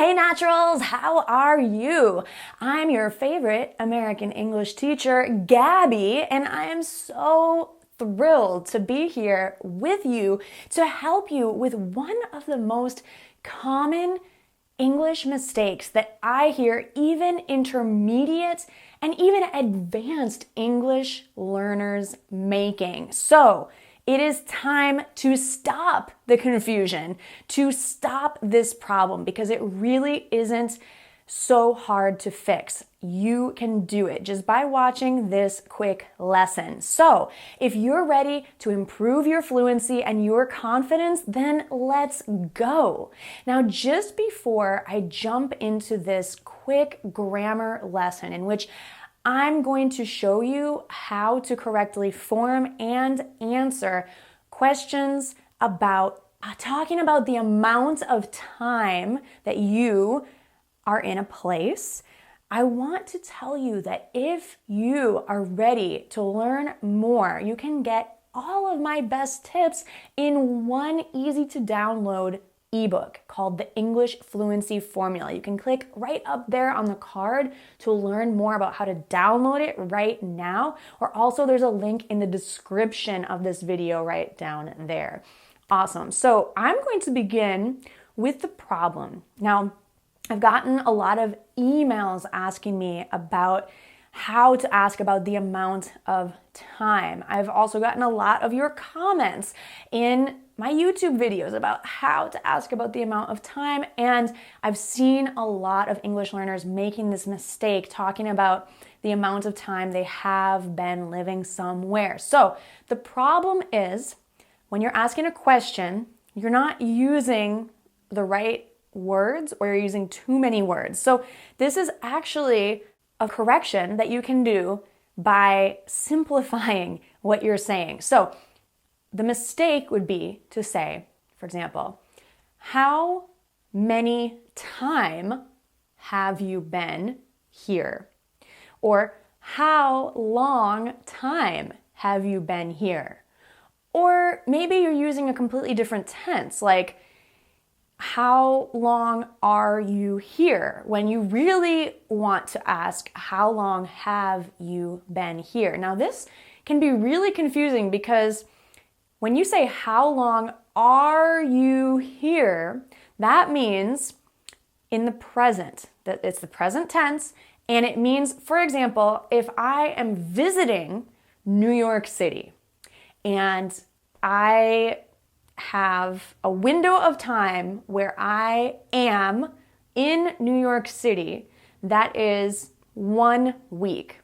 Hey Naturals, how are you? I'm your favorite American English teacher, Gabby, and I am so thrilled to be here with you to help you with one of the most common English mistakes that I hear even intermediate and even advanced English learners making. So, it is time to stop the confusion, to stop this problem, because it really isn't so hard to fix. You can do it just by watching this quick lesson. So, if you're ready to improve your fluency and your confidence, then let's go. Now, just before I jump into this quick grammar lesson in which I'm going to show you how to correctly form and answer questions about talking about the amount of time that you are in a place. I want to tell you that if you are ready to learn more, you can get all of my best tips in one easy to download ebook called the English Fluency Formula. You can click right up there on the card to learn more about how to download it right now, or also there's a link in the description of this video right down there. Awesome. So I'm going to begin with the problem. Now, I've gotten a lot of emails asking me about how to ask about the amount of time. I've also gotten a lot of your comments in my YouTube videos about how to ask about the amount of time, and I've seen a lot of English learners making this mistake, talking about the amount of time they have been living somewhere. So the problem is when you're asking a question, you're not using the right words or you're using too many words. So this is actually a correction that you can do by simplifying what you're saying. So the mistake would be to say, for example, how many time have you been here? Or how long time have you been here? Or maybe you're using a completely different tense, like how long are you here? When you really want to ask, how long have you been here? Now this can be really confusing because when you say, how long are you here? That means in the present, that it's the present tense, and it means, for example, if I am visiting New York City and I have a window of time where I am in New York City that is 1 week.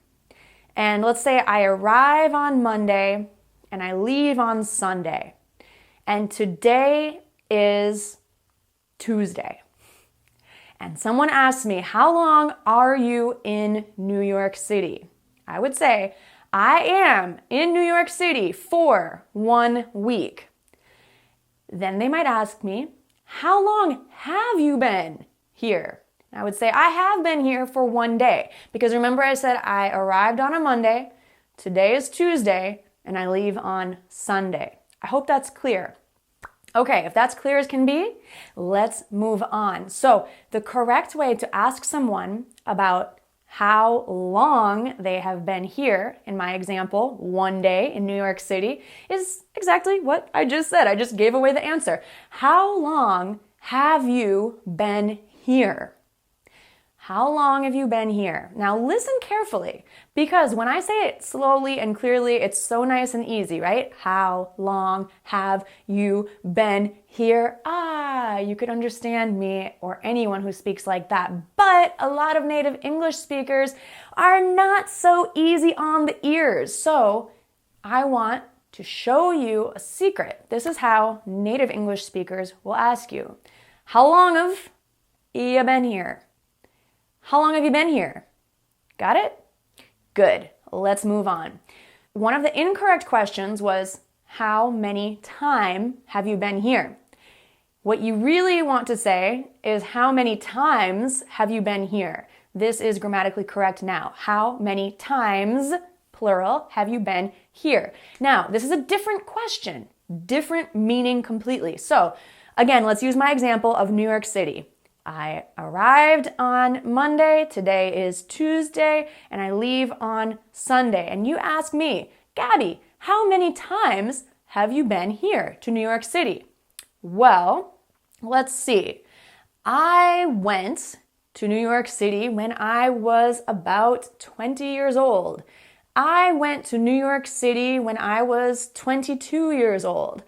And let's say I arrive on Monday and I leave on Sunday. And today is Tuesday. And someone asks me, how long are you in New York City? I would say, I am in New York City for 1 week. Then they might ask me, how long have you been here? I would say, I have been here for 1 day. Because remember I said I arrived on a Monday, today is Tuesday, and I leave on Sunday. I hope that's clear. Okay, if that's clear as can be, let's move on. So the correct way to ask someone about how long they have been here, in my example, 1 day in New York City, is exactly what I just said. I just gave away the answer. How long have you been here? How long have you been here? Now listen carefully, because when I say it slowly and clearly, it's so nice and easy, right? How long have you been here? You could understand me or anyone who speaks like that. But a lot of native English speakers are not so easy on the ears. So I want to show you a secret. This is how native English speakers will ask you. How long have you been here? How long have you been here? Got it? Good. Let's move on. One of the incorrect questions was, how many time have you been here? What you really want to say is, how many times have you been here? This is grammatically correct now. How many times, plural, have you been here? Now, this is a different question, different meaning completely. So, again, let's use my example of New York City. I arrived on Monday, today is Tuesday, and I leave on Sunday. And you ask me, Gabby, how many times have you been here to New York City? Well, let's see. I went to New York City when I was about 20 years old. I went to New York City when I was 22 years old.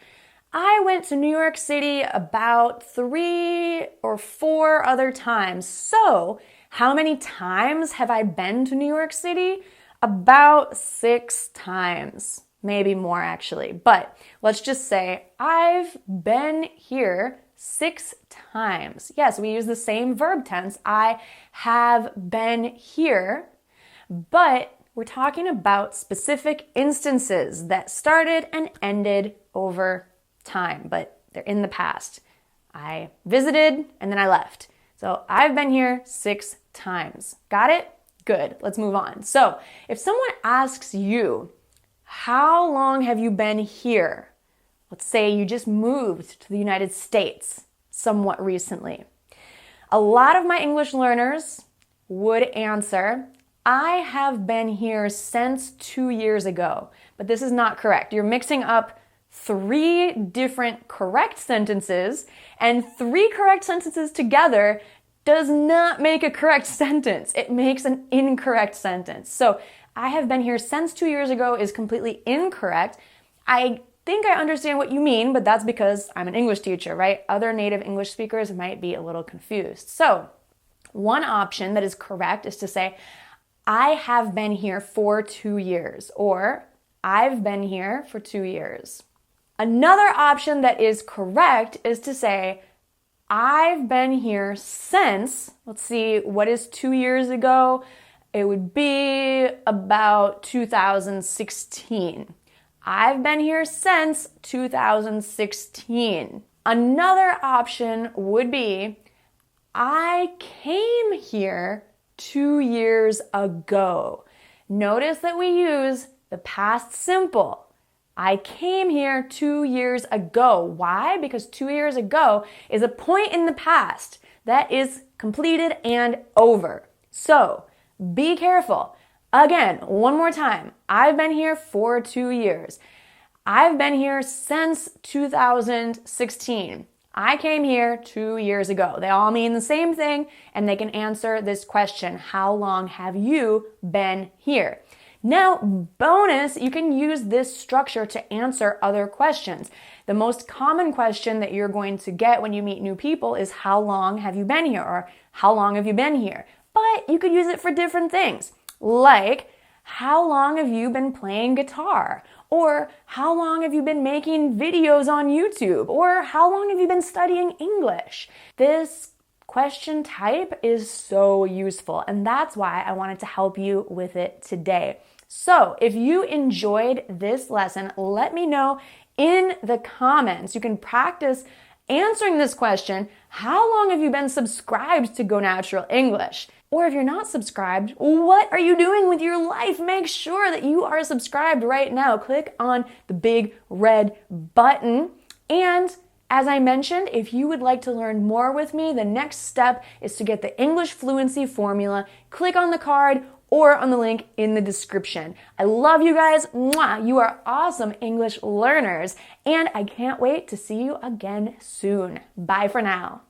I went to New York City about 3 or 4 other times. So, how many times have I been to New York City? About 6 times. Maybe more actually. But let's just say I've been here 6 times. Yes, we use the same verb tense. I have been here, but we're talking about specific instances that started and ended over time, but they're in the past. I visited and then I left. So I've been here 6 times. Got it? Good. Let's move on. So if someone asks you, how long have you been here? Let's say you just moved to the United States somewhat recently. A lot of my English learners would answer, I have been here since 2 years ago. But this is not correct. You're mixing up 3 different correct sentences, and 3 correct sentences together does not make a correct sentence. It makes an incorrect sentence. So I have been here since 2 years ago is completely incorrect. I think I understand what you mean, but that's because I'm an English teacher, right? Other native English speakers might be a little confused. So one option that is correct is to say, I have been here for 2 years, or I've been here for 2 years. Another option that is correct is to say, I've been here since, let's see, what is 2 years ago? It would be about 2016. I've been here since 2016. Another option would be, I came here 2 years ago. Notice that we use the past simple. I came here 2 years ago. Why? Because 2 years ago is a point in the past that is completed and over. So be careful. Again, one more time. I've been here for 2 years. I've been here since 2016. I came here 2 years ago. They all mean the same thing, and they can answer this question, how long have you been here? Now, bonus, you can use this structure to answer other questions. The most common question that you're going to get when you meet new people is, how long have you been here? Or how long have you been here? But you could use it for different things, like, how long have you been playing guitar? Or how long have you been making videos on YouTube? Or how long have you been studying English? This question type is so useful, and that's why I wanted to help you with it today. So if you enjoyed this lesson, let me know in the comments. You can practice answering this question, how long have you been subscribed to Go Natural English? Or if you're not subscribed, what are you doing with your life? Make sure that you are subscribed right now. Click on the big red button. And as I mentioned, if you would like to learn more with me, the next step is to get the English Fluency Formula. Click on the card or on the link in the description. I love you guys. Mwah! You are awesome English learners, and I can't wait to see you again soon. Bye for now.